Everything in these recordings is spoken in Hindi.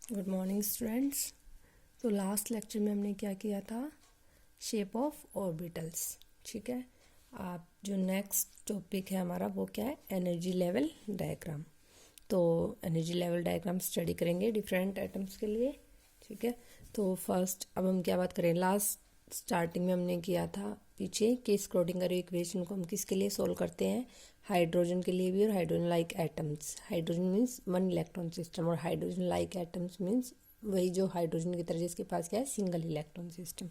Good morning students. तो लास्ट लेक्चर में हमने क्या किया था, शेप ऑफ ऑर्बिटल्स। ठीक है, आप जो नेक्स्ट टॉपिक है हमारा वो क्या है, एनर्जी लेवल डायग्राम। तो एनर्जी लेवल डायग्राम स्टडी करेंगे डिफरेंट एटम्स के लिए। ठीक है, तो फर्स्ट अब हम क्या बात करें, लास्ट स्टार्टिंग में हमने किया था पीछे कि स्क्रोडिंगर इक्वेशन को हम किसके लिए सोल्व करते हैं, हाइड्रोजन के लिए भी और hydrogen like atoms. Hydrogen means one electron system और हाइड्रोजन लाइक एटम्स मीन्स वही जो हाइड्रोजन की तरह जिसके पास क्या है, सिंगल इलेक्ट्रॉन सिस्टम।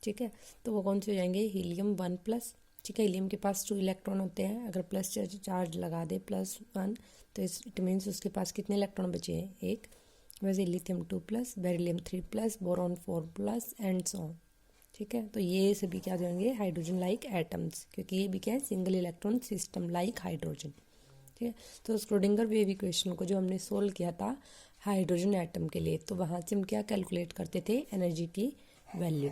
ठीक है, तो वो कौन से हो जाएंगे, हीलियम 1+। ठीक है, हीलियम के पास 2 इलेक्ट्रॉन होते हैं, अगर प्लस चार्ज लगा दे +1 तो इट मीन्स उसके पास कितने इलेक्ट्रॉन बचे हैं, 1। वैसे lithium 2+, beryllium 3+, boron 4+ and so on. ठीक है, तो ये सभी क्या होंगे, हाइड्रोजन लाइक एटम्स, क्योंकि ये भी क्या है, single electron system like hydrogen. ठीक है, तो स्क्रोडिंगर वेव इक्वेशन को जो हमने सोल्व किया था हाइड्रोजन एटम के लिए, तो वहाँ से हम क्या कैलकुलेट करते थे, एनर्जी की वैल्यू।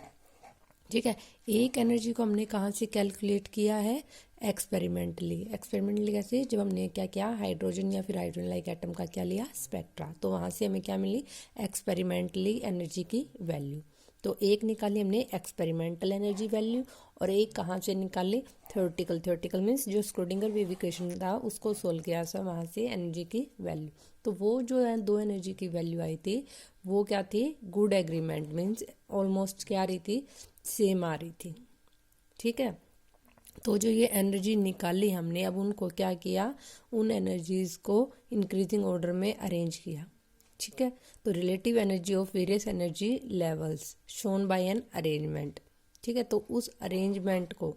ठीक है, एक एनर्जी को हमने कहाँ से कैलकुलेट किया है, एक्सपेरिमेंटली कैसे, जब हमने क्या किया, हाइड्रोजन या फिर हाइड्रोजन लाइक एटम का क्या लिया, स्पेक्ट्रा, तो वहाँ से हमें क्या मिली, एक्सपेरिमेंटली एनर्जी की वैल्यू। तो एक निकाली हमने एक्सपेरिमेंटल एनर्जी वैल्यू और एक कहाँ से निकाली, थ्योरेटिकल मीन्स जो स्क्रोडिंगर वेव इक्वेशन था उसको सोल्व किया था, वहाँ से एनर्जी की वैल्यू। तो वो जो है दो एनर्जी की वैल्यू आई थी वो क्या थी, गुड एग्रीमेंट मीन्स ऑलमोस्ट क्या आ रही थी, सेम आ रही थी। ठीक है, तो जो ये एनर्जी निकाली हमने, अब उनको क्या किया, उन एनर्जीज को इंक्रीजिंग ऑर्डर में अरेंज किया। ठीक है, तो relative energy of various energy levels shown by an arrangement. ठीक है, तो उस अरेंजमेंट को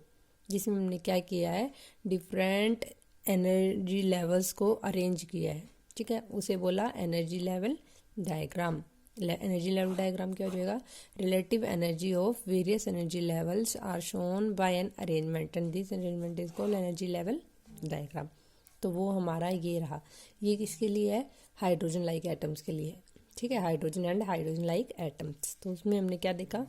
जिसमें हमने क्या किया है, डिफरेंट एनर्जी लेवल्स को अरेंज किया है। ठीक है, उसे बोला energy level diagram. Energy level diagram क्या हो जाएगा, relative energy of various energy levels are shown by an arrangement and this arrangement is called energy level diagram. तो वो हमारा ये रहा, ये किसके लिए है, हाइड्रोजन लाइक एटम्स के लिए। ठीक है, hydrogen and hydrogen like atoms. तो उसमें हमने क्या देखा,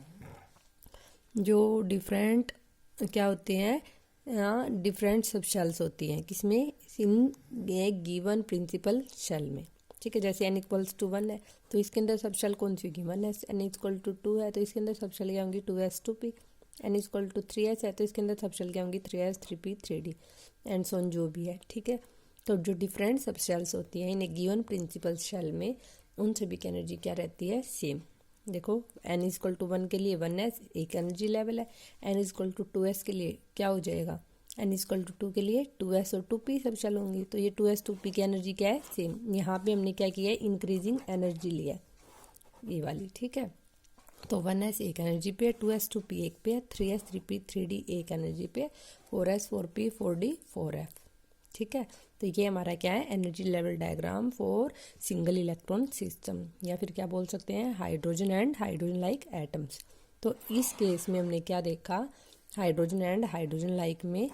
जो डिफरेंट क्या होते हैं, डिफरेंट सब शेल्स होती हैं, किसमें, इन एक गिवन प्रिंसिपल शेल में। ठीक है, जैसे n=1 है तो इसके अंदर सब शेल कौन सी होगी, 1s। n=2 है तो इसके अंदर सब शेल क्या होंगी, 2s 2p। n=3s है तो इसके अंदर सब शेल क्या होंगी, 3s 3p 3d and so on, जो भी है। ठीक है, तो जो डिफरेंट सब शेल्स होती हैं इन एक गिवन प्रिंसिपल शेल में, उन सभी की एनर्जी क्या रहती है, सेम। देखो n=1 के लिए 1s एक एनर्जी लेवल है, n=2s के लिए क्या हो जाएगा, n=2 के लिए 2s और 2p सब शेल होंगी, तो ये 2s 2p की एनर्जी क्या है, सेम। यहाँ पे हमने क्या किया है, इंक्रीजिंग एनर्जी लिया है, ये वाली। ठीक है, तो 1s एक एनर्जी पे है, 2s 2p एक पे है, 3s 3p 3d एक एनर्जी पे, 4s 4p 4d 4f। ठीक है, तो ये हमारा क्या है, energy level diagram for single electron system, या फिर क्या बोल सकते हैं, hydrogen and hydrogen like atoms. तो इस केस में हमने क्या देखा, हाइड्रोजन एंड हाइड्रोजन लाइक में,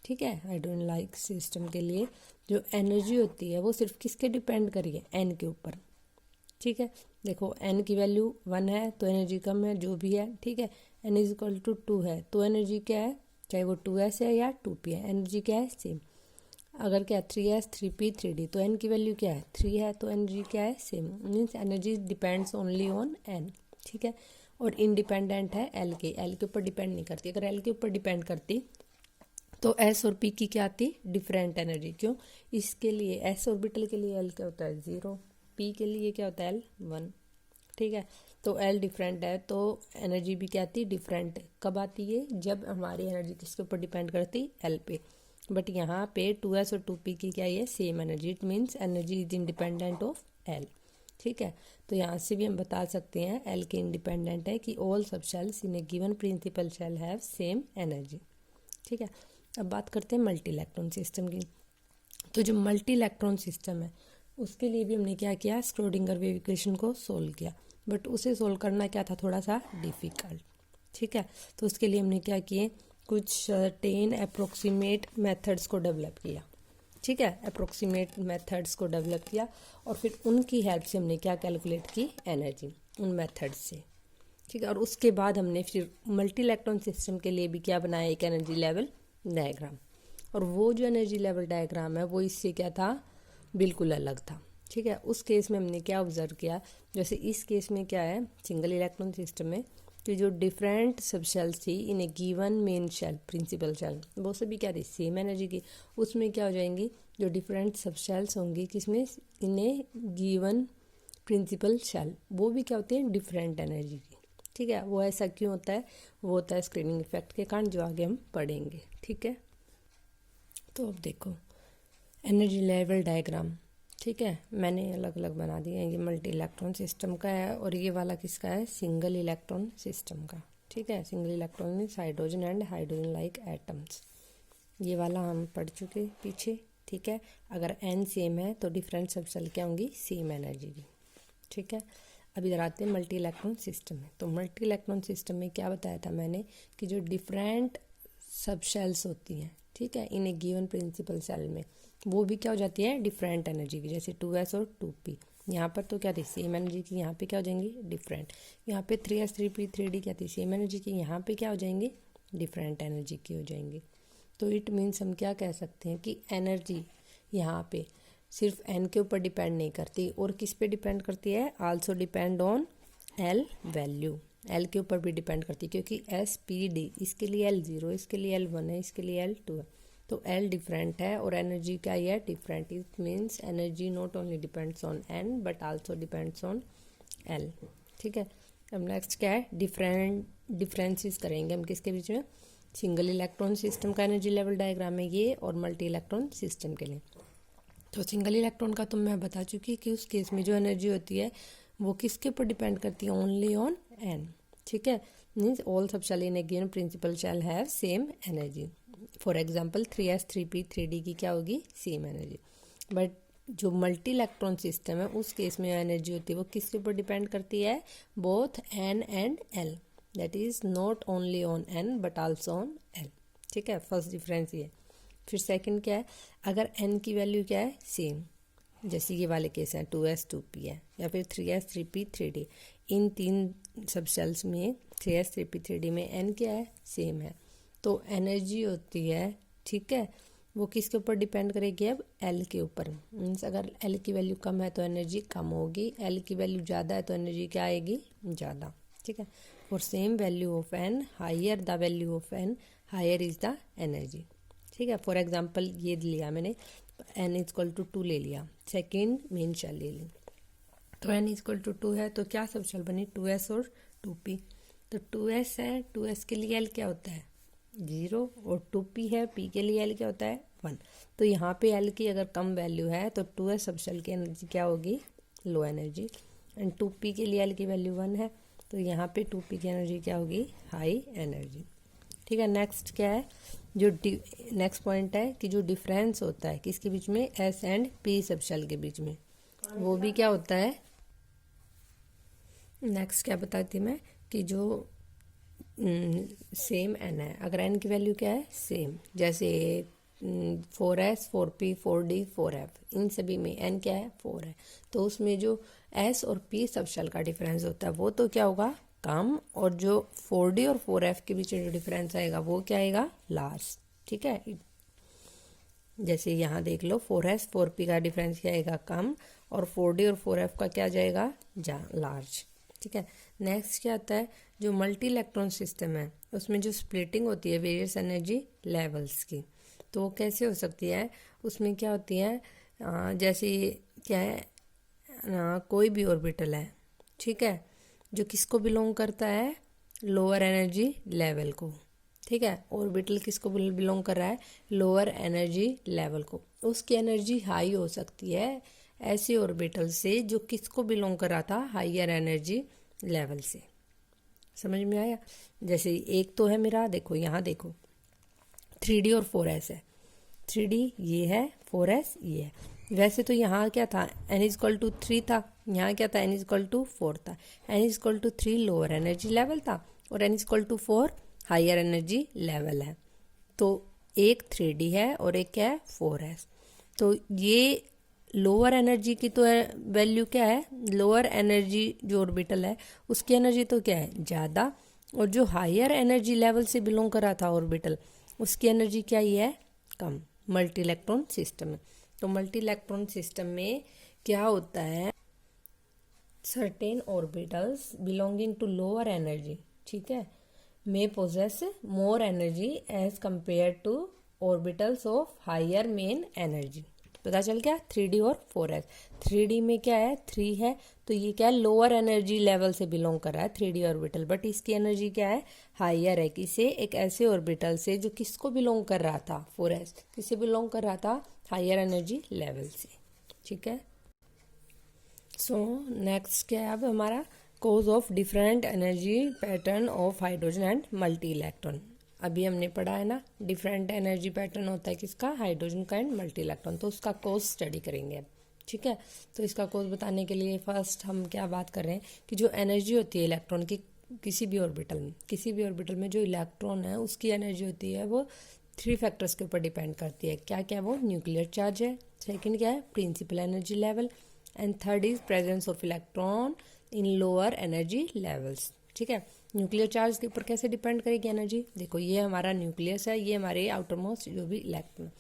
ठीक है, हाइड्रोजन लाइक सिस्टम के लिए जो एनर्जी होती है वो सिर्फ किसके डिपेंड करिए, एन के ऊपर। ठीक है, देखो n की वैल्यू 1 है तो एनर्जी कम है, जो भी है। ठीक है, n=2 है तो एनर्जी क्या है, चाहे वो 2s है या 2p है, एनर्जी क्या है, सेम। अगर क्या 3s 3p 3d तो n की वैल्यू क्या है, 3 है तो एनर्जी क्या है, same. Means energy depends only on n। ठीक है, और इंडिपेंडेंट है l के ऊपर डिपेंड नहीं करती। अगर l के ऊपर डिपेंड करती तो s और p की क्या आती, डिफरेंट एनर्जी। क्यों, इसके लिए s ऑर्बिटल के लिए l क्या होता है, 0, p के लिए क्या होता है, l 1। ठीक है, तो l डिफरेंट है तो एनर्जी भी क्या आती, डिफरेंट। कब आती है, जब हमारी एनर्जी किसके ऊपर डिपेंड करती, l पे। बट यहाँ पे 2s और 2p की क्या है, same energy. It means energy is independent of l। ठीक है, तो यहाँ से भी हम बता सकते हैं l के इंडिपेंडेंट है कि all sub shells in a given principal shell have same energy. ठीक है, अब बात करते हैं मल्टी इलेक्ट्रॉन सिस्टम की। तो जो मल्टी इलेक्ट्रॉन सिस्टम है उसके लिए भी हमने क्या किया, स्क्रोडिंगर वेव इक्वेशन को सोल्व किया, बट उसे सोल्व करना क्या था, थोड़ा सा डिफिकल्ट। ठीक है, तो उसके लिए हमने क्या किए, कुछ 10 अप्रोक्सीमेट मेथड्स को डेवलप किया। ठीक है, अप्रोक्सीमेट मेथड्स को डेवलप किया और फिर उनकी हेल्प से हमने क्या कैलकुलेट की, एनर्जी उन मेथड्स से। ठीक है, और उसके बाद हमने फिर मल्टी इलेक्ट्रॉन सिस्टम के लिए भी क्या बनाया, एक एनर्जी लेवल डायग्राम। और वो जो एनर्जी लेवल डायग्राम है वो इससे क्या था, बिल्कुल अलग था। ठीक है। उस केस में हमने क्या ऑब्जर्व किया, जैसे इस केस में क्या है सिंगल इलेक्ट्रॉन सिस्टम में, कि जो डिफरेंट सब शेल्स थी in a given main shell principal shell, वो सभी क्या थी सेम एनर्जी की। उसमें क्या हो जाएंगी जो डिफरेंट सब शेल्स होंगी किसमें, इन ए गिवन प्रिंसिपल शेल, वो भी क्या होती है डिफरेंट एनर्जी की। ठीक है, वो ऐसा क्यों होता है, वो होता है स्क्रीनिंग इफेक्ट के कारण, जो आगे हम पढ़ेंगे। ठीक है, तो अब देखो एनर्जी लेवल डायग्राम। ठीक है, मैंने अलग अलग बना दिए हैं, ये मल्टी इलेक्ट्रॉन सिस्टम का है और ये वाला किसका है सिंगल इलेक्ट्रॉन सिस्टम का। ठीक है, single electron means hydrogen and hydrogen like atoms, ये वाला हम पढ़ चुके पीछे। ठीक है, अगर एन सेम है तो डिफरेंट सब शेल क्या होंगी सेम एनर्जी की। ठीक है, अब इधर आते हैं मल्टी इलेक्ट्रॉन सिस्टम में। तो मल्टी इलेक्ट्रॉन सिस्टम में क्या बताया था मैंने कि जो डिफरेंट सब शेल्स होती हैं, ठीक है, इन ए गिवन प्रिंसिपल सेल में, वो भी क्या हो जाती है डिफरेंट एनर्जी की, जैसे 2s और 2p। यहाँ पर तो क्या थी सेम एनर्जी की, यहाँ पे क्या हो जाएंगी डिफरेंट। यहाँ पे 3s 3p 3d क्या थी सेम एनर्जी की, यहाँ पे क्या हो जाएंगी डिफरेंट एनर्जी की हो जाएंगी। तो इट मीन्स हम क्या कह सकते हैं कि एनर्जी यहाँ पे सिर्फ एन के ऊपर डिपेंड नहीं करती, और किस पे डिपेंड करती है, also depend on L value, L के ऊपर भी डिपेंड करती है, क्योंकि एस पी डी इसके लिए एल 0, इसके लिए एल 1 है, इसके लिए एल 2 है, तो एल डिफरेंट है और एनर्जी क्या है different. It means energy not only depends on n but also depends on l. ठीक है, अब नेक्स्ट क्या है डिफरेंसेस करेंगे हम किसके बीच में, सिंगल इलेक्ट्रॉन सिस्टम का एनर्जी लेवल डायग्राम है ये, और मल्टी इलेक्ट्रॉन सिस्टम के लिए। तो सिंगल इलेक्ट्रॉन का तो मैं बता चुकी कि उस केस में जो एनर्जी होती है वो किसके ऊपर डिपेंड करती है, ओनली ऑन एन। ठीक है, means all sub shell in a given principal shell have same energy. For example 3s 3p 3d की क्या होगी सेम एनर्जी। बट जो मल्टी इलेक्ट्रॉन सिस्टम है उस केस में एनर्जी होती है वो किसके ऊपर डिपेंड करती है, both n and l, that is not only on n but also on l. ठीक है, फर्स्ट डिफरेंस ये। फिर सेकंड क्या है, अगर n की वैल्यू क्या है सेम, जैसे ये वाले केस हैं 2s 2p है, या फिर 3s 3p 3d, इन तीन सब शेल्स में 3s 3p 3d में n क्या है सेम है, तो एनर्जी होती है, ठीक है, वो किसके ऊपर डिपेंड करेगी अब l के ऊपर। मीन्स अगर l की वैल्यू कम है तो एनर्जी कम होगी, l की वैल्यू ज़्यादा है तो एनर्जी क्या आएगी ज़्यादा। ठीक है, for same value of n higher the value of n higher is the energy. ठीक है, फॉर एग्जांपल ये लिया मैंने n इक्वल टू 2 ले लिया, सेकेंड मेन शेल ले ली, तो n इक्वल टू 2 है तो क्या सब शेल बनी 2s और 2p। तो 2s है, 2s के लिए l क्या होता है 0, और 2p है, p के लिए l क्या होता है 1। तो यहाँ पे l की अगर कम वैल्यू है तो 2s सब शेल की एनर्जी क्या होगी लो एनर्जी, एंड 2p के लिए l की वैल्यू 1 है तो यहाँ पे 2p की एनर्जी क्या होगी हाई एनर्जी। ठीक है, नेक्स्ट क्या है, जो नेक्स्ट पॉइंट है कि जो डिफरेंस होता है किसके बीच में, s and p sub shell के बीच में, वो भी क्या होता है। नेक्स्ट क्या बताती मैं कि जो सेम एन है, अगर एन की वैल्यू क्या है सेम, जैसे 4s 4p 4d 4f, इन सभी में एन क्या है 4 है, तो उसमें जो एस और पी सब शेल का डिफरेंस होता है वो तो क्या होगा कम, और जो 4d और 4f के बीच में जो डिफरेंस आएगा वो क्या आएगा लार्ज। ठीक है, जैसे यहाँ देख लो 4s 4p का डिफरेंस क्या आएगा कम, और 4d और 4f का क्या जाएगा लार्ज। ठीक है, नेक्स्ट क्या आता है, जो मल्टी इलेक्ट्रॉन सिस्टम है उसमें जो स्प्लिटिंग होती है वेरियस एनर्जी लेवल्स की, तो वो कैसे हो सकती है, उसमें क्या होती है जैसे क्या है कोई भी ऑर्बिटल है, ठीक है, जो किसको बिलोंग करता है लोअर एनर्जी लेवल को। ठीक है, ऑर्बिटल किसको बिलोंग कर रहा है लोअर एनर्जी लेवल को, उसकी एनर्जी हाई हो सकती है ऐसे ऑर्बिटल से जो किसको बिलोंग कर रहा था हायर एनर्जी लेवल से। समझ में आया, जैसे एक तो है मेरा देखो यहाँ देखो 3d और 4s है, 3d ये है 4s ये है, वैसे तो यहाँ क्या था n इक्वल टू 3 था, यहाँ क्या था n इक्वल टू 4 था, n equal to 3 lower energy level था और n equal to 4 higher energy level है, तो एक 3d है और एक क्या है 4s। तो ये लोअर एनर्जी की तो वैल्यू क्या है, लोअर एनर्जी जो ऑर्बिटल है उसकी एनर्जी तो क्या है ज़्यादा, और जो हायर एनर्जी लेवल से बिलोंग कर रहा था ऑर्बिटल उसकी एनर्जी क्या ही है कम, मल्टी इलेक्ट्रॉन सिस्टम में। तो मल्टी इलेक्ट्रॉन सिस्टम में क्या होता है, certain orbitals belonging to lower energy, ठीक है, may possess more energy as compared to orbitals of higher main energy। पता चल गया 3D और 4S। 3D में क्या है, 3 है, तो ये क्या है, लोअर एनर्जी लेवल से बिलोंग कर रहा है 3D ऑर्बिटल, बट इसकी एनर्जी क्या है, हायर है। किसे, एक ऐसे ऑर्बिटल से जो किसको बिलोंग कर रहा था, 4S, किसे बिलोंग कर रहा था, हायर एनर्जी लेवल से, ठीक है। सो नेक्स्ट क्या है अब हमारा, cause of different energy pattern of hydrogen and multi electron. अभी हमने पढ़ा है ना, डिफरेंट एनर्जी पैटर्न होता है किसका, हाइड्रोजन का एंड मल्टी इलेक्ट्रॉन, तो उसका कोज स्टडी करेंगे अब, ठीक है। तो इसका कोज बताने के लिए फर्स्ट हम क्या बात कर रहे हैं कि जो एनर्जी होती है इलेक्ट्रॉन की किसी भी ऑर्बिटल में जो इलेक्ट्रॉन है उसकी एनर्जी होती है वो 3 फैक्टर्स के ऊपर डिपेंड करती है। क्या क्या, वो न्यूक्लियर चार्ज है, सेकेंड क्या है, principal energy level, and third is presence of electron in lower energy levels, ठीक है। न्यूक्लियर चार्ज के ऊपर कैसे डिपेंड करेगी एनर्जी, देखो ये हमारा न्यूक्लियस है, ये हमारे आउटर मोस्ट जो भी इलेक्ट्रॉन,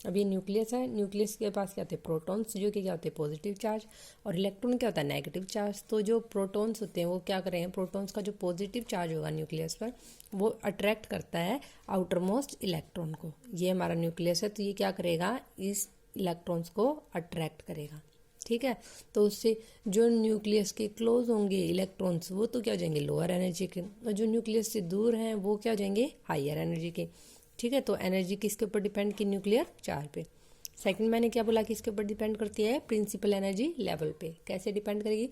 अब ये न्यूक्लियस है, न्यूक्लियस के पास क्या होते हैं, प्रोटॉन्स, जो कि क्या होते हैं, पॉजिटिव चार्ज, और इलेक्ट्रॉन क्या होता है, नेगेटिव चार्ज। तो जो प्रोटॉन्स होते हैं वो क्या करेंगे, प्रोटॉन्स का जो पॉजिटिव चार्ज होगा न्यूक्लियस पर वो अट्रैक्ट करता है आउटर मोस्ट इलेक्ट्रॉन को। ये हमारा न्यूक्लियस है, तो ये क्या करेगा, इस इलेक्ट्रॉन्स को अट्रैक्ट करेगा, ठीक है। तो उससे जो न्यूक्लियस के क्लोज होंगे इलेक्ट्रॉन्स वो तो क्या हो जाएंगे, लोअर एनर्जी के, और जो न्यूक्लियस से दूर हैं वो क्या हो जाएंगे, हायर एनर्जी के, ठीक है। तो एनर्जी किसके ऊपर डिपेंड की, न्यूक्लियर चार्ज पे। सेकंड मैंने क्या बोला, किसके ऊपर डिपेंड करती है, प्रिंसिपल एनर्जी लेवल पे। कैसे डिपेंड करेगी,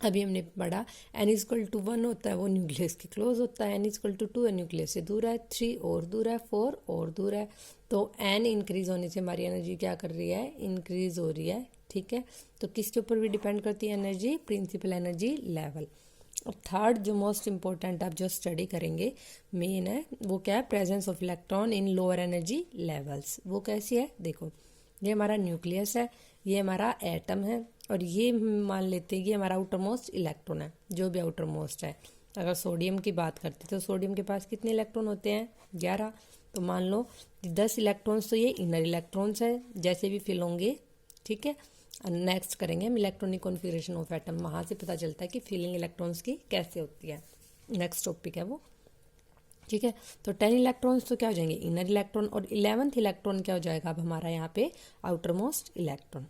अभी हमने पढ़ा n=1 होता है वो न्यूक्लियस के क्लोज होता है, n=2 है न्यूक्लियस से दूर है, 3 और दूर है, 4 और दूर है। तो n इंक्रीज होने से हमारी एनर्जी क्या कर रही है, इंक्रीज हो रही है, ठीक है। तो किसके ऊपर भी डिपेंड करती है एनर्जी, प्रिंसिपल एनर्जी लेवल। और थर्ड जो मोस्ट इंपॉर्टेंट आप जो स्टडी करेंगे मेन है वो क्या है, presence of electron in lower energy levels. वो कैसी है, देखो ये हमारा न्यूक्लियस है, ये हमारा एटम है, और ये मान लेते हैं कि हमारा आउटर मोस्ट इलेक्ट्रॉन है, जो भी आउटर मोस्ट है। अगर सोडियम की बात करते तो सोडियम के पास कितने इलेक्ट्रॉन होते हैं, 11। तो मान लो 10 इलेक्ट्रॉन्स तो ये इनर इलेक्ट्रॉन्स है, जैसे भी फिल होंगे, ठीक है। नेक्स्ट करेंगे हम इलेक्ट्रॉनिक कॉन्फ़िगरेशन ऑफ एटम, वहाँ से पता चलता है कि फिलिंग इलेक्ट्रॉन्स की कैसे होती है। नेक्स्ट टॉपिक है वो, ठीक है। तो 10 इलेक्ट्रॉन्स तो क्या हो जाएंगे, इनर इलेक्ट्रॉन, और 11th इलेक्ट्रॉन क्या हो जाएगा अब हमारा यहाँ पे, आउटर मोस्ट इलेक्ट्रॉन,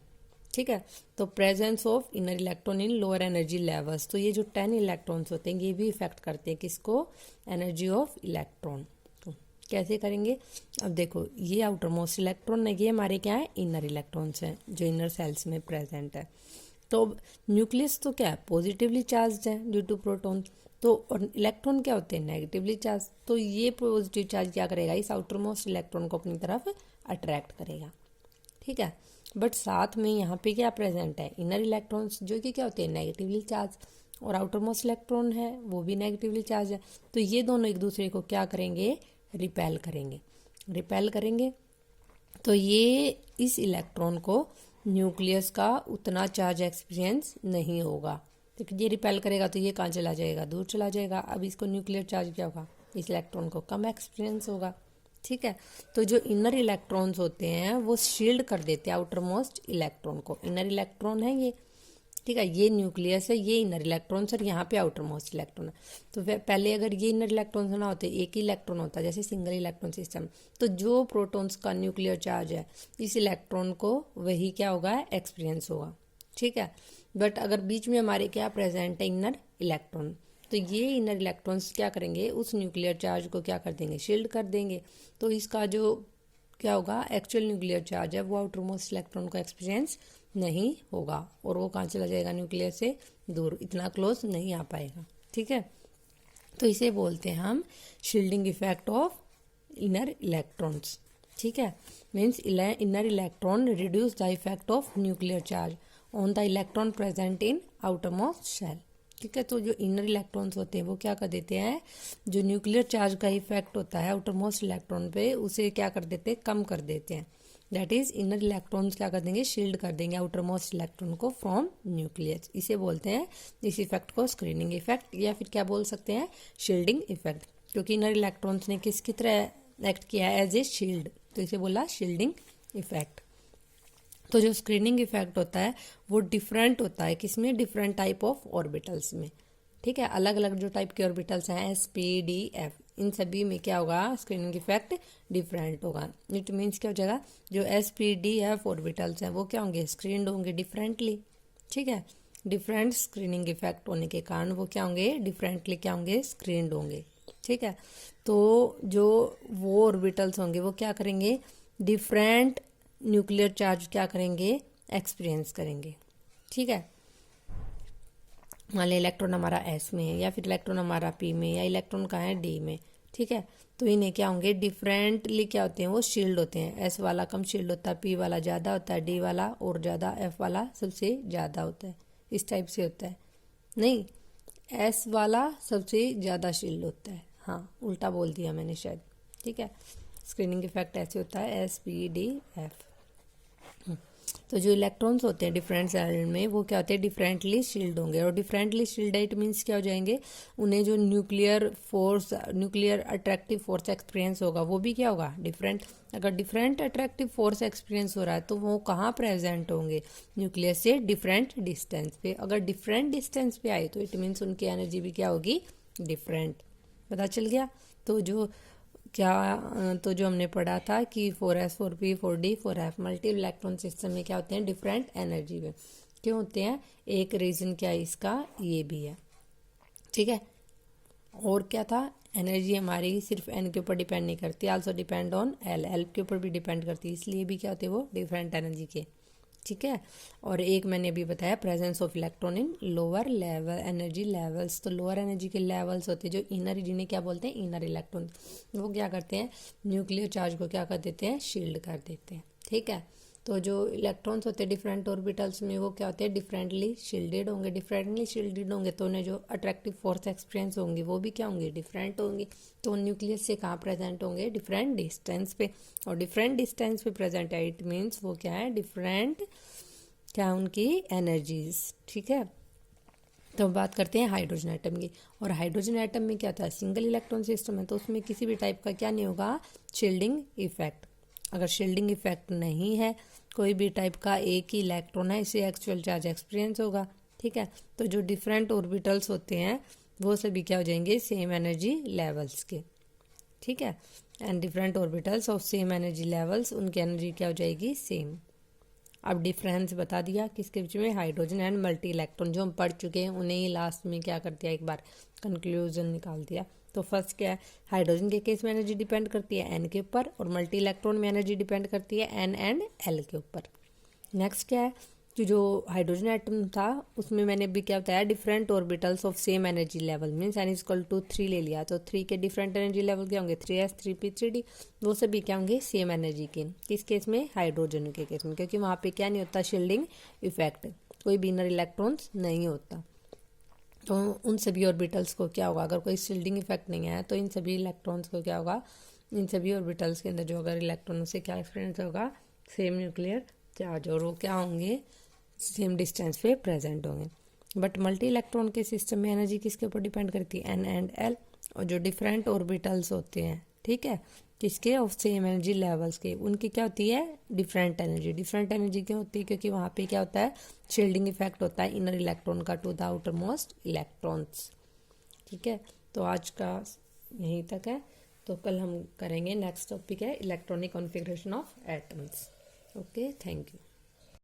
ठीक है। तो presence of inner electron in lower energy levels, तो ये जो 10 इलेक्ट्रॉन्स होते हैं ये भी इफेक्ट करते हैं किसको, एनर्जी ऑफ इलेक्ट्रॉन। तो कैसे करेंगे, अब देखो ये आउटर मोस्ट इलेक्ट्रॉन है, ये हमारे क्या है, इनर इलेक्ट्रॉन्स हैं जो इनर सेल्स में प्रेजेंट है। तो न्यूक्लियस तो क्या है, पॉजिटिवली चार्ज है ड्यू टू प्रोटॉन, तो और इलेक्ट्रॉन क्या होते हैं, नेगेटिवली चार्ज। तो ये पॉजिटिव चार्ज क्या करेगा, इस आउटर मोस्ट इलेक्ट्रॉन को अपनी तरफ अट्रैक्ट करेगा, ठीक है। बट साथ में यहाँ पे क्या प्रेजेंट है, इनर इलेक्ट्रॉन्स जो कि क्या होते हैं, नेगेटिवली चार्ज, और आउटर मोस्ट इलेक्ट्रॉन है वो भी नेगेटिवली चार्ज है। तो ये दोनों एक दूसरे को क्या करेंगे, रिपेल करेंगे। तो ये इस इलेक्ट्रॉन को न्यूक्लियस का उतना चार्ज एक्सपीरियंस नहीं होगा, तो ये रिपेल करेगा तो ये कहाँ चला जाएगा, दूर चला जाएगा। अब इसको न्यूक्लियर चार्ज क्या होगा, इस इलेक्ट्रॉन को कम एक्सपीरियंस होगा, ठीक है। तो जो इनर इलेक्ट्रॉन्स होते हैं वो शील्ड कर देते हैं आउटर मोस्ट इलेक्ट्रॉन को। इनर इलेक्ट्रॉन है ये, ठीक है, ये न्यूक्लियस है, ये इनर इलेक्ट्रॉन और यहाँ पे आउटर मोस्ट इलेक्ट्रॉन है। तो पहले अगर ये इनर इलेक्ट्रॉन ना होते, एक ही इलेक्ट्रॉन होता, जैसे सिंगल इलेक्ट्रॉन सिस्टम, तो जो प्रोटॉन्स का न्यूक्लियर चार्ज है इस इलेक्ट्रॉन को वही क्या होगा, एक्सपीरियंस होगा, ठीक है। बट अगर बीच में हमारे क्या प्रेजेंट है, इनर इलेक्ट्रॉन, तो ये इनर इलेक्ट्रॉन्स क्या करेंगे, उस न्यूक्लियर चार्ज को क्या कर देंगे, शील्ड कर देंगे। तो इसका जो क्या होगा, एक्चुअल न्यूक्लियर चार्ज है वो आउटर मोस्ट इलेक्ट्रॉन को एक्सपीरियंस नहीं होगा, और वो कहाँ चला जाएगा, न्यूक्लियस से दूर, इतना क्लोज नहीं आ पाएगा, ठीक है। तो इसे बोलते हैं हम shielding effect of inner electrons, ठीक है। Means inner electron reduce the effect of nuclear charge on the electron present in outer most shell, ठीक है। तो जो इनर इलेक्ट्रॉन्स होते हैं वो क्या कर देते हैं, जो न्यूक्लियर चार्ज का इफेक्ट होता है आउटर मोस्ट इलेक्ट्रॉन पे उसे क्या कर देते हैं, कम कर देते हैं। दैट इज इनर इलेक्ट्रॉन्स क्या कर देंगे, शील्ड कर देंगे आउटर मोस्ट इलेक्ट्रॉन को फ्रॉम न्यूक्लियस। इसे बोलते हैं, इस इफेक्ट को स्क्रीनिंग इफेक्ट, या फिर क्या बोल सकते हैं, शील्डिंग इफेक्ट, क्योंकि इनर इलेक्ट्रॉन्स ने किसकी तरह एक्ट किया है, एज ए शील्ड, तो इसे बोला शील्डिंग इफेक्ट। तो जो स्क्रीनिंग इफेक्ट होता है वो डिफरेंट होता है, किसमें, डिफरेंट टाइप ऑफ ऑर्बिटल्स में। ठीक है, अलग अलग जो टाइप के ऑर्बिटल्स हैं SP, D, F, इन सभी में क्या होगा, स्क्रीनिंग इफेक्ट डिफरेंट होगा। इट मीन्स क्या हो जाएगा, जो SP, D, F ऑर्बिटल्स हैं वो क्या होंगे, स्क्रीनड होंगे डिफरेंटली। ठीक है, डिफरेंट स्क्रीनिंग इफेक्ट होने के कारण वो क्या होंगे, डिफरेंटली क्या होंगे, स्क्रीनड होंगे। ठीक है, तो जो वो ऑर्बिटल्स होंगे वो क्या करेंगे, डिफरेंट न्यूक्लियर चार्ज क्या करेंगे, एक्सपीरियंस करेंगे। ठीक है, मान लिया इलेक्ट्रॉन हमारा S में है, या फिर इलेक्ट्रॉन हमारा P में, या इलेक्ट्रॉन कहाँ है D में। ठीक है, तो इन्हें क्या होंगे, डिफरेंटली क्या होते हैं, वो शील्ड होते हैं। S वाला कम शील्ड होता है, P वाला ज़्यादा होता है, D वाला और ज़्यादा, F वाला सबसे ज़्यादा होता है। इस टाइप से होता है, नहीं, S वाला सबसे ज़्यादा शील्ड होता है। हाँ, उल्टा बोल दिया मैंने शायद। ठीक है, स्क्रीनिंग इफेक्ट ऐसे होता है SP, D, F। तो जो इलेक्ट्रॉन्स होते हैं डिफरेंट सेल में वो क्या होते हैं, डिफरेंटली शील्ड होंगे। और डिफरेंटली शील्ड इट मीन्स क्या हो जाएंगे, उन्हें जो nuclear force, nuclear attractive force experience होगा वो भी क्या होगा, डिफरेंट। अगर डिफरेंट अट्रैक्टिव फोर्स एक्सपीरियंस हो रहा है तो वो कहाँ प्रेजेंट होंगे, न्यूक्लियस से डिफरेंट डिस्टेंस पे। अगर डिफरेंट डिस्टेंस पे आए तो इट मीन्स उनकी एनर्जी भी क्या होगी, डिफरेंट। पता चल गया। तो जो तो जो हमने पढ़ा था कि 4s 4p 4d 4f multi electron system में क्या होते हैं, डिफरेंट एनर्जी में क्यों होते हैं। एक रीज़न क्या है इसका, ये भी है। ठीक है, और क्या था, एनर्जी हमारी सिर्फ n के ऊपर डिपेंड नहीं करती, आल्सो डिपेंड ऑन L के ऊपर भी डिपेंड करती है, इसलिए भी क्या होते हैं वो डिफरेंट एनर्जी के। ठीक है, और एक मैंने अभी बताया presence of electron in lower level energy levels. तो लोअर एनर्जी के लेवल्स होते हैं जो इनर, जिन्हें क्या बोलते हैं, इनर इलेक्ट्रॉन। वो क्या करते हैं, न्यूक्लियर चार्ज को क्या कर देते हैं, शील्ड कर देते हैं। ठीक है, तो जो इलेक्ट्रॉन्स होते हैं डिफरेंट ऑर्बिटल्स में वो क्या होते हैं, डिफरेंटली शील्डेड होंगे। डिफरेंटली शील्डेड होंगे तो उन्हें जो अट्रैक्टिव फोर्स एक्सपीरियंस होंगी वो भी क्या होंगे, डिफरेंट होंगी। तो न्यूक्लियस से कहाँ प्रेजेंट होंगे, डिफरेंट डिस्टेंस पे। और डिफरेंट डिस्टेंस पे प्रेजेंट है इट मीन्स वो क्या है, डिफरेंट क्या उनकी एनर्जीज। ठीक है, तो बात करते हैं हाइड्रोजन एटम की। और हाइड्रोजन एटम में क्या होता है, सिंगल इलेक्ट्रॉन सिस्टम है तो उसमें किसी भी टाइप का क्या नहीं होगा, शील्डिंग इफेक्ट। अगर शील्डिंग इफेक्ट नहीं है, कोई भी टाइप का एक ही इलेक्ट्रॉन है, इसे एक्चुअल चार्ज एक्सपीरियंस होगा। ठीक है, तो जो डिफरेंट ऑर्बिटल्स होते हैं वो सभी क्या हो जाएंगे, सेम एनर्जी लेवल्स के। ठीक है, and different orbitals of same energy levels, उनकी एनर्जी क्या हो जाएगी, सेम। अब डिफरेंस बता दिया किसके बीच में, हाइड्रोजन एंड मल्टी इलेक्ट्रॉन, जो हम पढ़ चुके हैं उन्हें ही लास्ट में क्या कर दिया, एक बार कंक्लूजन निकाल दिया। तो फर्स्ट क्या है, हाइड्रोजन के केस में एनर्जी डिपेंड करती है n के ऊपर, और मल्टी इलेक्ट्रॉन में एनर्जी डिपेंड करती है n एंड l के ऊपर। नेक्स्ट क्या है, जो हाइड्रोजन एटम था उसमें मैंने भी क्या बताया, different orbitals of same energy level means n = 3 ले लिया, तो 3 के डिफरेंट एनर्जी लेवल क्या होंगे, 3s 3p 3d, वो सभी क्या होंगे, सेम एनर्जी के। किस केस में, हाइड्रोजन के केस में, क्योंकि वहाँ पे क्या नहीं होता, शील्डिंग इफेक्ट, कोई भी इनर इलेक्ट्रॉन्स नहीं होता। तो उन सभी ऑर्बिटल्स को क्या होगा, अगर कोई शील्डिंग इफेक्ट नहीं है तो इन सभी इलेक्ट्रॉन्स को क्या होगा, इन सभी ऑर्बिटल्स के अंदर जो अगर इलेक्ट्रॉनों से क्या एक्सपीरियंस होगा, सेम न्यूक्लियर चार्ज, और वो क्या होंगे, सेम डिस्टेंस पे प्रेजेंट होंगे। बट मल्टी इलेक्ट्रॉन के सिस्टम में एनर्जी किसके ऊपर डिपेंड करती है, n एंड l। और जो डिफरेंट ऑर्बिटल्स होते हैं, ठीक है, किसके, ऑफ सेम एनर्जी लेवल्स के, उनकी क्या होती है, डिफरेंट एनर्जी। डिफरेंट एनर्जी क्यों होती है, क्योंकि वहाँ पे क्या होता है, शील्डिंग इफेक्ट होता है इनर इलेक्ट्रॉन का to the outer most electrons. ठीक है, तो आज का यहीं तक है, तो कल हम करेंगे नेक्स्ट टॉपिक है electronic configuration of atoms. Okay, thank you.